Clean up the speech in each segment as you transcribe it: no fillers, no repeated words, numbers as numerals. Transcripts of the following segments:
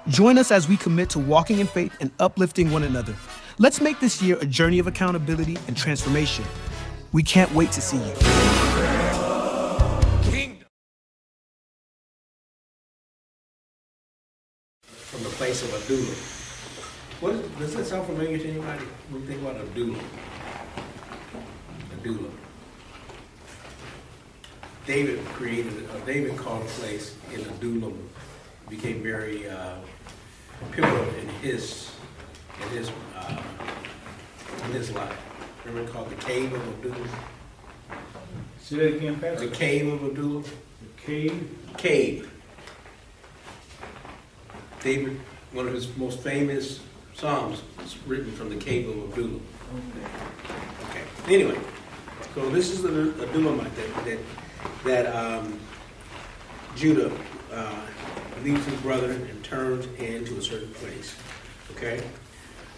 Join us as we commit to walking in faith and uplifting one another. Let's make this year a journey of accountability and transformation. We can't wait to see you. From the place of a doula. Does that sound familiar to anybody? When you think about a doula? A doula. David called a place in Adullam. It became very pivotal in his life. Remember, called the Cave of Adullam. Say that again, Pastor. The Cave of Adullam. The cave. Cave. David, one of his most famous psalms, is written from the Cave of Adullam. Okay. Anyway, so this is the Adullamite that Judah leaves his brother and turns into a certain place. Okay?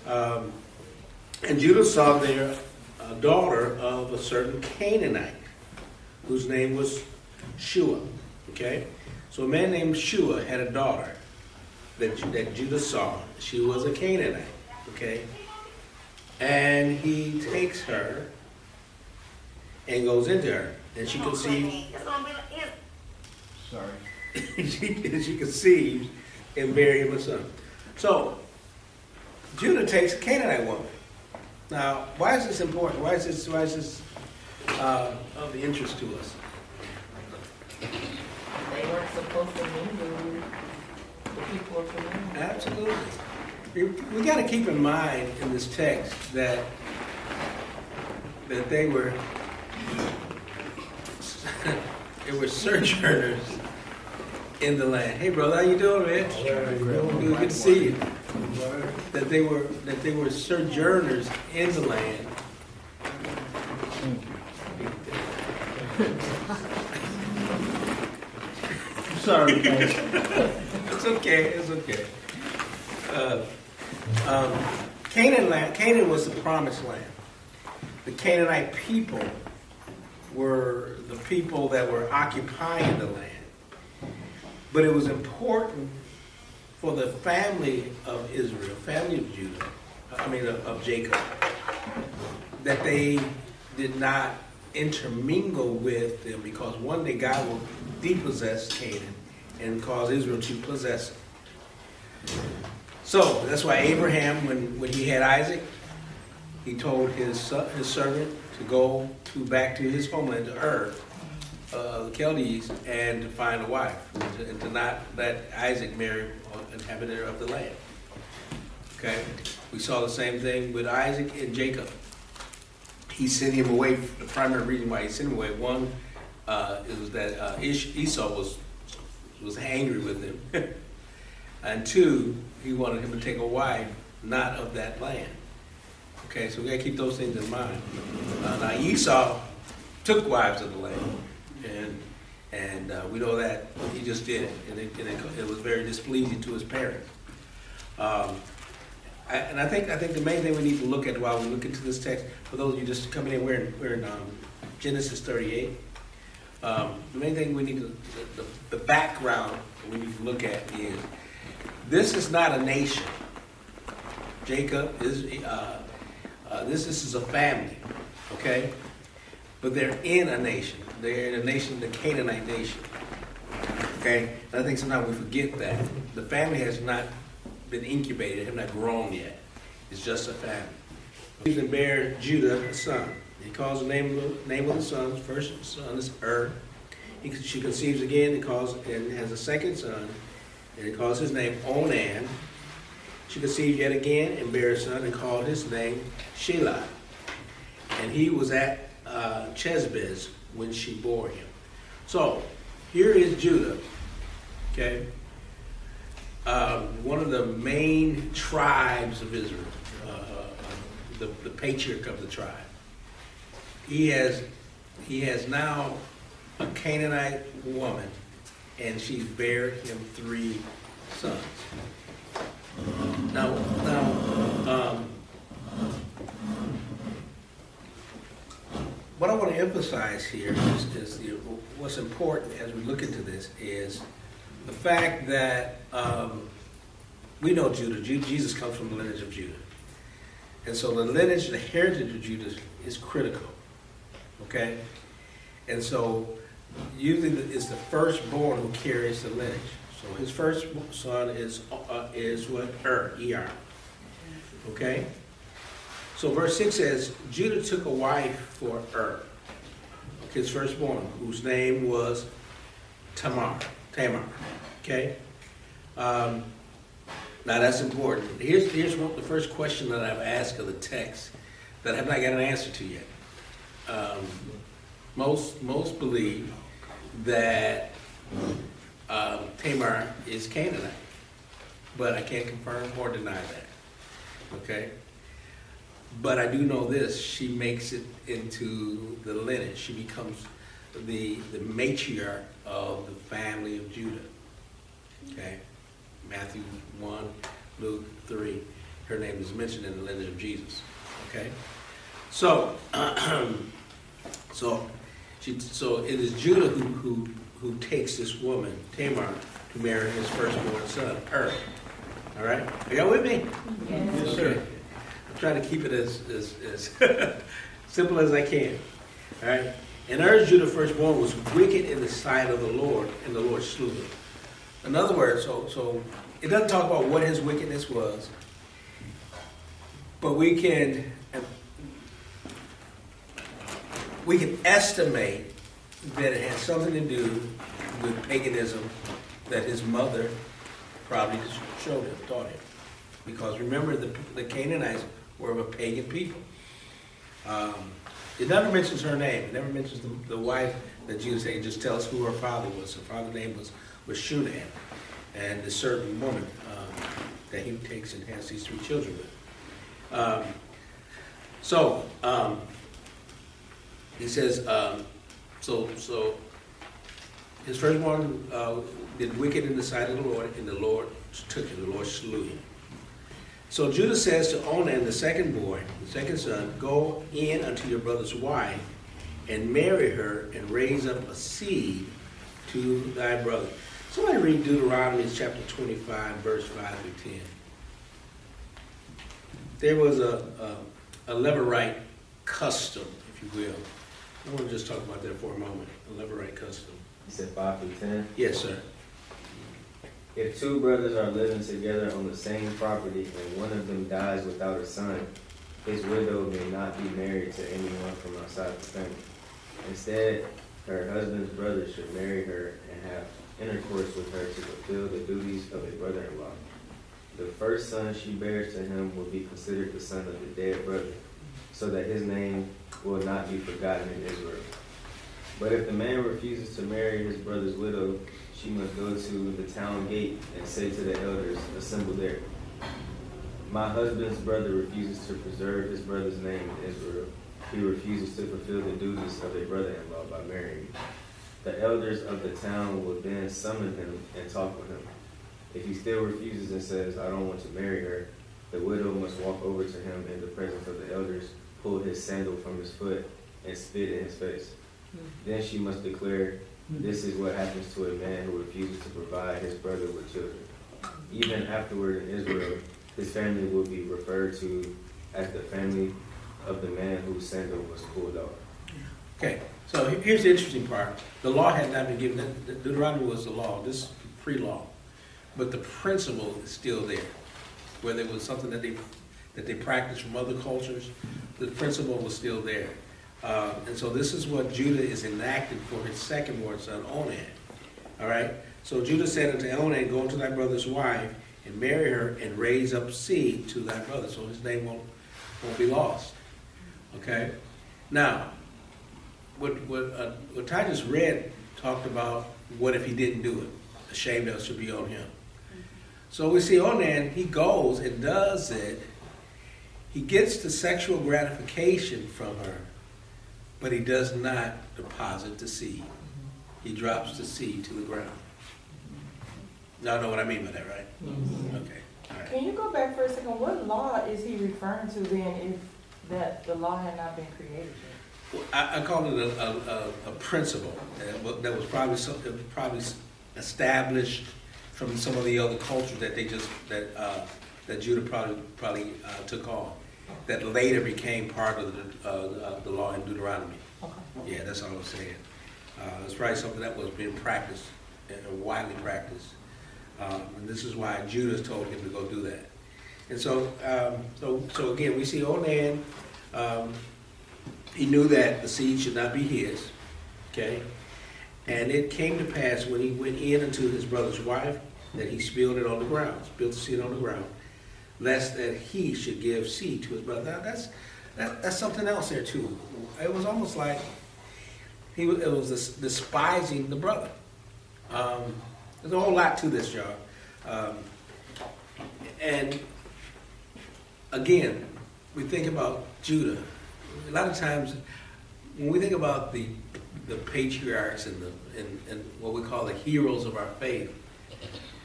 And Judah saw there a daughter of a certain Canaanite whose name was Shua. Okay? So a man named Shua had a daughter that Judah saw. She was a Canaanite. Okay? And he takes her and goes into her. And she conceives. Sorry. she conceives and bears him a son. So, Judah takes a Canaanite woman. Now, why is this important? Why is this of the interest to us? They weren't supposed to mingle the people of the land. Absolutely. We got to keep in mind in this text that they were sojourners in the land. Hey, brother, how you doing, man? Good to see you. That they were sojourners in the land. Sorry, guys. It's okay. It's okay. Canaan was the promised land. The Canaanite people were the people that were occupying the land. But it was important for the family of Israel, family of Judah, of Jacob, that they did not intermingle with them, because one day God will depossess Canaan and cause Israel to possess it. So that's why Abraham, when he had Isaac, he told his servant to go back to his homeland, to Ur, the Chaldees, and to find a wife, and to not let Isaac marry an inhabitant of the land. Okay? We saw the same thing with Isaac and Jacob. He sent him away. The primary reason why he sent him away, one, is that Esau was angry with him. And two, he wanted him to take a wife not of that land. Okay, so we got to keep those things in mind. Now Esau took wives of the land, and we know that he just did it, and it was very displeasing to his parents. And I think the main thing we need to look at while we look into this text, for those of you just coming in, we're in Genesis 38. The main thing we need the background we need to look at is, this is not a nation. Jacob is this is a family, okay? But they're in a nation. They're in a nation, the Canaanite nation. Okay? And I think sometimes we forget that. The family has not been incubated, have not grown yet. It's just a family. He can bear Judah a son. He calls the name of the son. First son is Ur. She conceives again and has a second son, and he calls his name Onan. She conceived yet again and bare a son and called his name Shelah. And he was at Chezbez when she bore him. So here is Judah, okay? One of the main tribes of Israel, the patriarch of the tribe. He has now a Canaanite woman, and she's bared him 3 sons. Now, what I want to emphasize here is what's important as we look into this is the fact that we know Judah. Jesus comes from the lineage of Judah. And so the lineage, the heritage of Judah is critical. Okay? And so usually it's the firstborn who carries the lineage. So his first son is what? E-R. Okay? So verse 6 says, Judah took a wife for his firstborn, whose name was Tamar. Okay? Now that's important. Here's the first question that I've asked of the text that I have not got an answer to yet. Most believe that Tamar is Canaanite, but I can't confirm or deny that. Okay? But I do know this, she makes it into the lineage. She becomes the matriarch of the family of Judah. Okay? Matthew 1, Luke 3. Her name is mentioned in the lineage of Jesus. Okay? So, so it is Judah who takes this woman, Tamar, to marry his firstborn son, All right? Are y'all with me? Yes, sir. I'm trying to keep it as simple as I can. All right? And Judah firstborn was wicked in the sight of the Lord, and the Lord slew him. In other words, so it doesn't talk about what his wickedness was, but we can estimate that it had something to do with paganism that his mother probably just showed him, taught him. Because remember, the Canaanites were of a pagan people. It never mentions her name. It never mentions the wife that Jesus said. It just tells who her father was. Her father's name was Shunan, and the certain woman that he takes and has these 3 children with. He says, so his firstborn did wicked in the sight of the Lord, and the Lord took him. The Lord slew him. So Judah says to Onan, the second son, go in unto your brother's wife and marry her and raise up a seed to thy brother. Somebody read Deuteronomy chapter 25, verse 5 through 10. There was a Levirate custom, if you will. I want to just talk about that for a moment. A Levirate custom. You said 5 through 10? Yes, sir. If 2 brothers are living together on the same property and one of them dies without a son, his widow may not be married to anyone from outside the family. Instead, her husband's brother should marry her and have intercourse with her to fulfill the duties of a brother-in-law. The first son she bears to him will be considered the son of the dead brother, so that his name will not be forgotten in Israel. But if the man refuses to marry his brother's widow, she must go to the town gate and say to the elders assembled there, my husband's brother refuses to preserve his brother's name in Israel. He refuses to fulfill the duties of a brother-in-law by marrying me. The elders of the town will then summon him and talk with him. If he still refuses and says, I don't want to marry her, the widow must walk over to him in the presence of the elders, pull his sandal from his foot, and spit in his face. Then she must declare, this is what happens to a man who refuses to provide his brother with children. Even afterward in Israel, his family will be referred to as the family of the man whose sandal was pulled off. Okay, so here's the interesting part. The law had not been given. Deuteronomy was the law. This is pre-law. But the principle is still there. Whether it was something that they practiced from other cultures, the principle was still there. And so this is what Judah is enacting for his second-born son, Onan. All right? So Judah said unto Onan, go unto thy brother's wife and marry her and raise up seed to thy brother, so his name won't be lost. Okay? Now, what Ty just read talked about what if he didn't do it. The shame that should be on him. So we see Onan, he goes and does it. He gets the sexual gratification from her, but he does not deposit the seed. He drops the seed to the ground. Y'all know what I mean by that, right? Mm-hmm. Okay. All right. Can you go back for a second? What law is he referring to then if that the law had not been created yet? Well, I call it a principle that was probably established from some of the other cultures that that Judah probably took on, that later became part of the law in Deuteronomy. Okay. Yeah, that's all I'm saying. It's probably something that was being practiced, widely practiced. And this is why Judah told him to go do that. And so again, we see Onan, he knew that the seed should not be his, okay? And it came to pass when he went in unto his brother's wife that he spilled it on the ground, spilled the seed on the ground, lest that he should give seed to his brother. Now that's something else there too. It was almost like it was despising the brother. There's a whole lot to this, y'all. And again, we think about Judah. A lot of times, when we think about the patriarchs and what we call the heroes of our faith,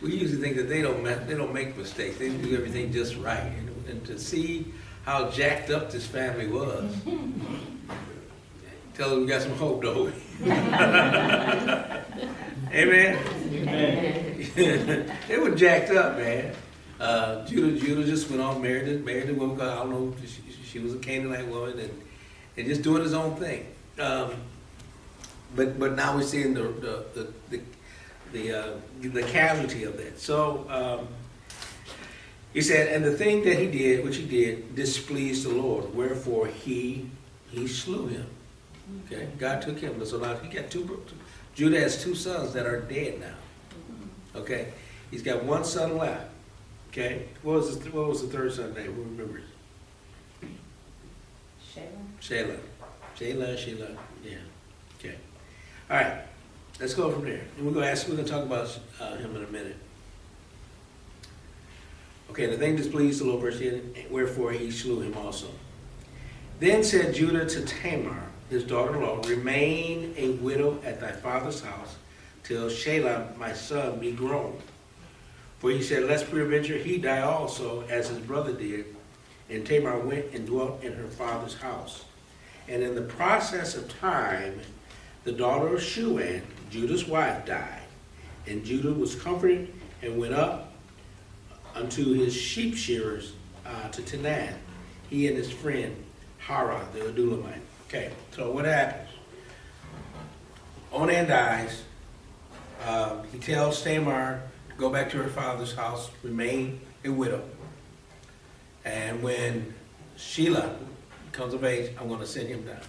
we usually think that they don't make mistakes. They do everything just right. And to see how jacked up this family was, tell them we got some hope, though. Amen. Amen. They were jacked up, man. Judah just went off, married a woman. I don't know. She was a Canaanite woman, and just doing his own thing. But now we're seeing the casualty of that. So he said, and the thing that he did, which he did, displeased the Lord. Wherefore he slew him. Okay, God took him. So now he got Judah has two sons that are dead now. Okay, he's got one son left. Okay, what was the third son's name? Who remembers? Shelah. Yeah. Okay. All right. Let's go from there. And we're going to talk about him in a minute. Okay, the thing displeased the Lord, verse 10, wherefore he slew him also. Then said Judah to Tamar, his daughter-in-law, remain a widow at thy father's house till Shelah my son be grown. For he said, lest peradventure he die also, as his brother did. And Tamar went and dwelt in her father's house. And in the process of time, the daughter of Shuan, Judah's wife, died. And Judah was comforted and went up unto his sheep shearers to Tanath, he and his friend Hara, the Adulamite. Okay, so what happens? Onan dies. He tells Tamar to go back to her father's house, remain a widow. And when Shelah comes of age, I'm going to send him down.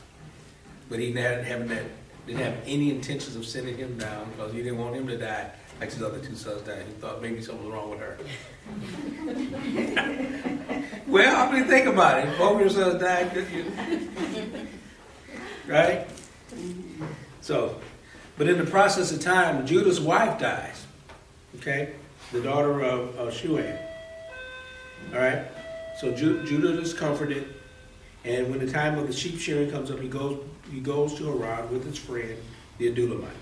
But he didn't have any intentions of sending him down because he didn't want him to die like his other two sons died. He thought maybe something was wrong with her. Well, I mean, think about it. Both of your sons died, right? So, but in the process of time, Judah's wife dies. Okay, the daughter of Shuan. All right. So Judah is comforted, and when the time of the sheep shearing comes up, he goes to Haran with his friend, the Adulamite.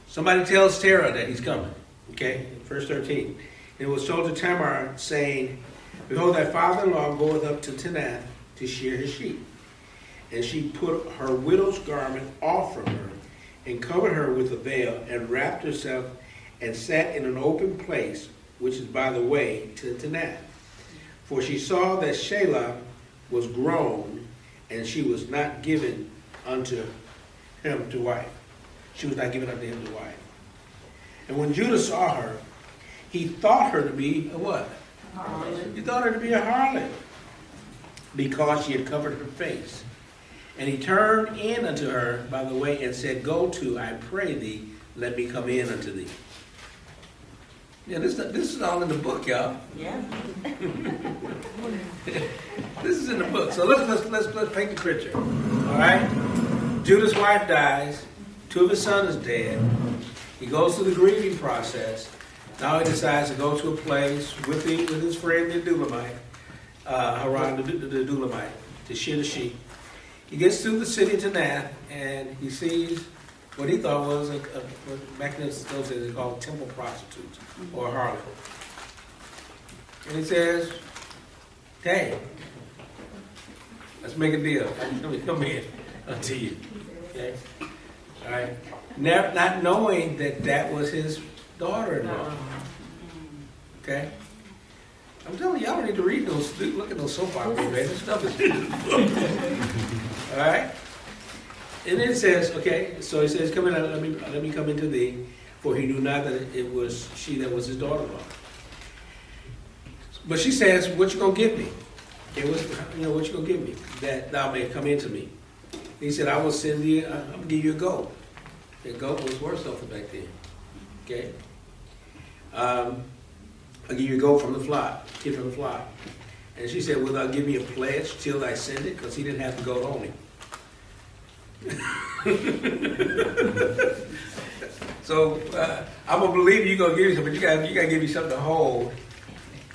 Somebody tells Terah that he's coming. Okay, verse 13. And it was told to Tamar, saying, behold, thy father-in-law goeth up to Tanath to shear his sheep. And she put her widow's garment off from her, and covered her with a veil, and wrapped herself, and sat in an open place, which is by the way to Tanath. For she saw that Shelah was grown, and she was not given unto him to wife. She was not given unto him to wife. And when Judah saw her, he thought her to be a what? Harlot. He thought her to be a harlot, because she had covered her face. And he turned in unto her by the way, and said, go to, I pray thee, let me come in unto thee. Yeah, this is all in the book, y'all. Yeah. This is in the book. So let's paint the picture. All right. Judah's wife dies. Two of his sons is dead. He goes through the grieving process. Now he decides to go to a place with his friend the Adulamite, Haran the Adulamite, to shear the sheep. He gets to the city of Tanath, and he sees what he thought was what back in those days they called temple prostitutes or harlot. And he says, hey, let's make a deal. Let me come in unto you. Okay? All right. Not knowing that was his daughter-in-law. Okay? I'm telling you, y'all don't need to read those, look at those soap operas, man. This stuff is all right? And then it says, okay, so he says, come in, let me come into thee, for he knew not that it was she that was his daughter-in-law. But she says, what you gonna give me? Okay, what you gonna give me? That thou may come into me. He said, I will send thee, I'm gonna give you a goat. A goat was worth something back then. Okay? I'll give you a goat from the flock, kid from the flock. And she said, will thou give me a pledge till I send it? Because he didn't have the goat on him. So I'm gonna believe you're gonna give me something, but you gotta give me something to hold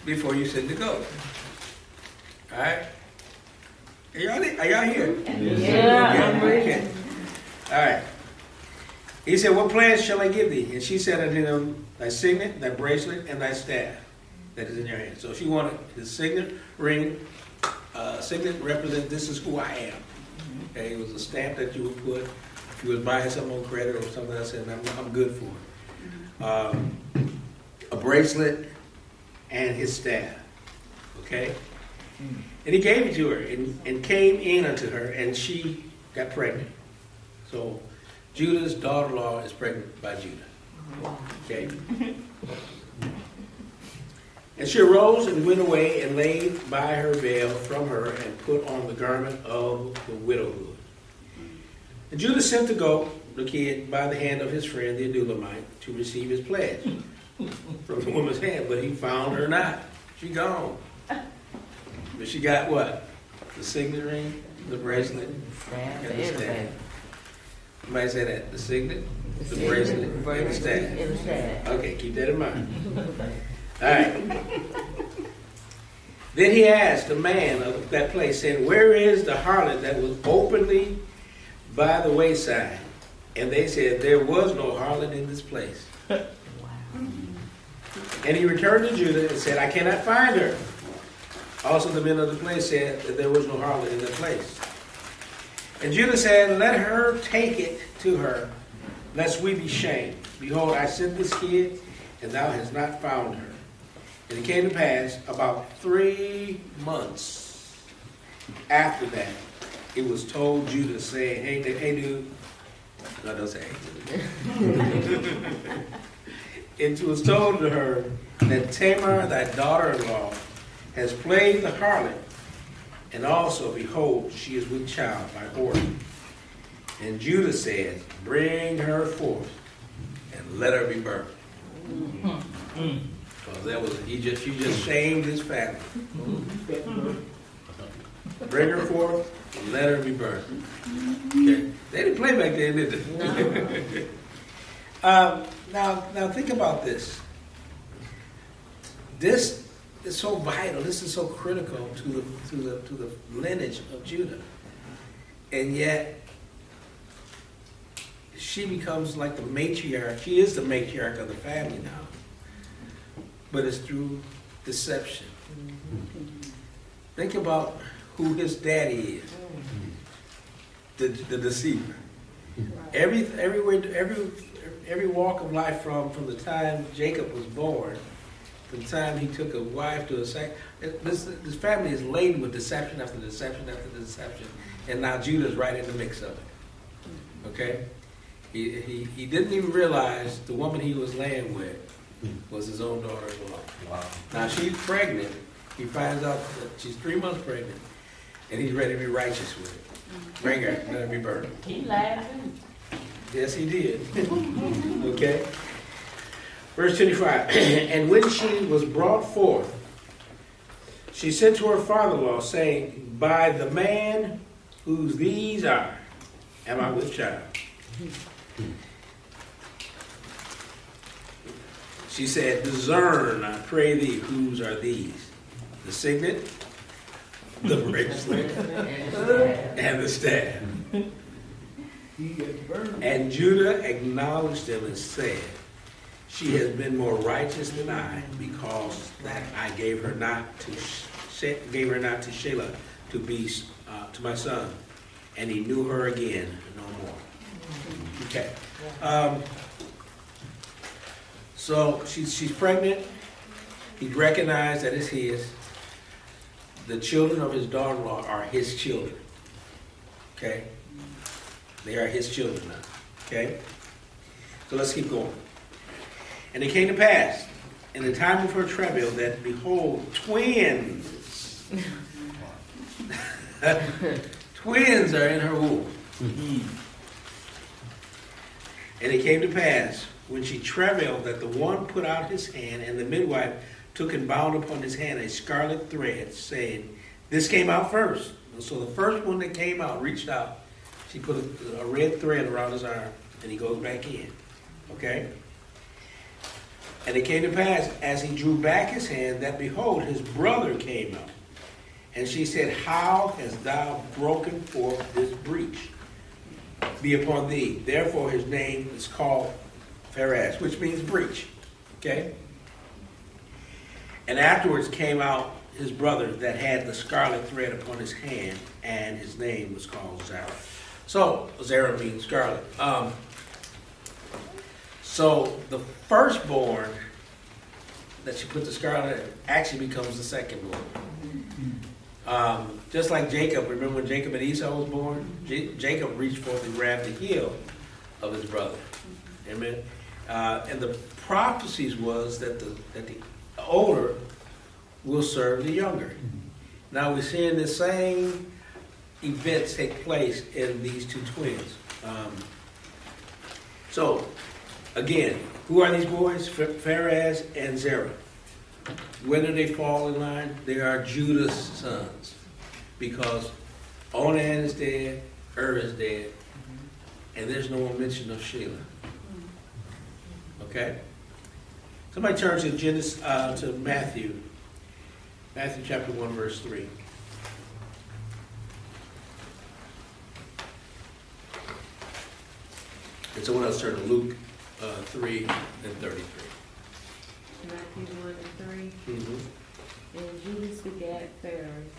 before you send the goat. All right? Are y'all here? Yeah, I'm ready. Okay. All right. He said, what plans shall I give thee? And she said unto him, thy signet, thy bracelet, and thy staff that is in your hand. So she wanted his signet ring. Signet represent this is who I am. Okay, it was a stamp that you would put if you was buying something on credit or something else, and I'm good for it. A bracelet and his staff. Okay? And he gave it to her and came in unto her, and she got pregnant. So Judah's daughter-in-law is pregnant by Judah. Okay? And she arose and went away and laid by her veil from her and put on the garment of the widowhood. And Judah sent to go the kid by the hand of his friend the Adulamite to receive his pledge from the woman's hand, but he found her not. She gone. But she got what? The signet ring, the bracelet, and the staff. Somebody say that. The signet, the bracelet, and the staff. Okay, keep that in mind. All right. Then he asked the man of that place, saying, where is the harlot that was openly by the wayside? And they said, there was no harlot in this place. And he returned to Judah and said, I cannot find her. Also the men of the place said that there was no harlot in that place. And Judah said, let her take it to her, lest we be shamed. Behold, I sent this kid, and thou hast not found her. And it came to pass, about 3 months after that, it was told Judah, saying, hey dude, no, don't say hey. It was told to her that Tamar, thy daughter-in-law, has played the harlot, and also, behold, she is with child by order. And Judah said, bring her forth, and let her be burned. Because that was she just shamed his family. Bring her forth, and let her be burned. Okay. They didn't play back then, did they? No. Now think about this. This is so vital. This is so critical to the lineage of Judah, and yet she becomes like the matriarch. She is the matriarch of the family now, but it's through deception. Think about who his daddy is, the deceiver. Every walk of life from the time Jacob was born, from the time he took a wife to a second, this family is laden with deception after deception after deception, and now Judah's right in the mix of it. Okay, he didn't even realize the woman he was laying with was his own daughter-in-law. Wow. Now she's pregnant. He finds out that she's 3 months pregnant, and he's ready to be righteous with it. Bring her, let her be burned. He laughing. Yes, he did. Okay. Verse 25. And when she was brought forth, she sent to her father-in-law, saying, by the man whose these are, am I with child? She said, discern, I pray thee, whose are these? The signet, the bracelet, and the staff. And Judah acknowledged them and said, she has been more righteous than I, because that I gave her not to Shelah to be to my son, and he knew her again no more. Okay. So she's pregnant. He recognized that it's his. The children of his daughter-in-law are his children. Okay? They are his children now. Okay? So let's keep going. And it came to pass in the time of her travail that, behold, twins. Twins are in her womb. And it came to pass when she travailed that the one put out his hand, and the midwife took and bound upon his hand a scarlet thread, saying, this came out first. And so the first one that came out reached out. She put a red thread around his arm, and he goes back in. Okay? And it came to pass, as he drew back his hand, that behold, his brother came out. And she said, how hast thou broken forth this breach be upon thee? Therefore his name is called Pharez, which means breach. Okay? And afterwards came out his brother that had the scarlet thread upon his hand, and his name was called Zerah. So, Zerah means scarlet. So the firstborn that she put the scarlet actually becomes the secondborn. Just like Jacob, remember when Jacob and Esau was born? Jacob reached forth and grabbed the heel of his brother. Amen. And the prophecies was that the older will serve the younger. Now we're seeing the same events take place in these two twins. So again, who are these boys? Pharez and Zerah. When do they fall in line? They are Judah's sons. Because Onan is dead, is dead, and there's no mention of Shelah. Okay? Somebody turn to Genesis, to Matthew. Matthew chapter 1, verse 3. And someone else turn to Luke 3 and 33. Matthew 1 and 3. Mm-hmm. And Judas begat Pharez,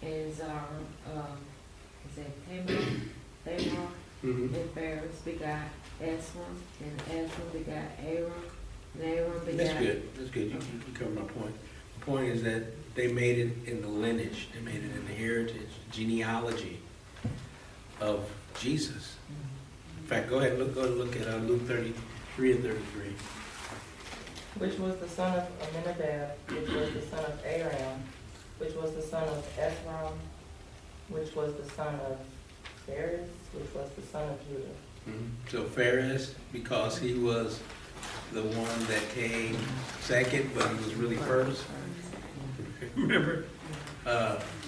and Zerah, is that Tamar? Mm-hmm. And Pharez begot Esron, and Esron begot Aram, and Aram begot... That's good. That's good. You covered my point. The point is that they made it in the lineage. They made it in the heritage, genealogy of Jesus. In fact, go ahead and look at Luke 33 and 33. Which was the son of Amminadab, which was the son of Aram, which was the son of Esrom, which was the son of Pharez, which was the son of Judah. Mm-hmm. So Pharez, because he was the one that came second, but he was really first. Remember?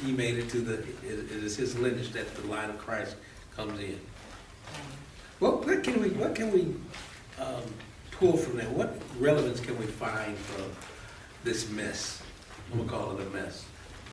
He made it to it is his lineage that the line of Christ comes in. What can we pull from that? What relevance can we find from this mess? I'm gonna call it a mess.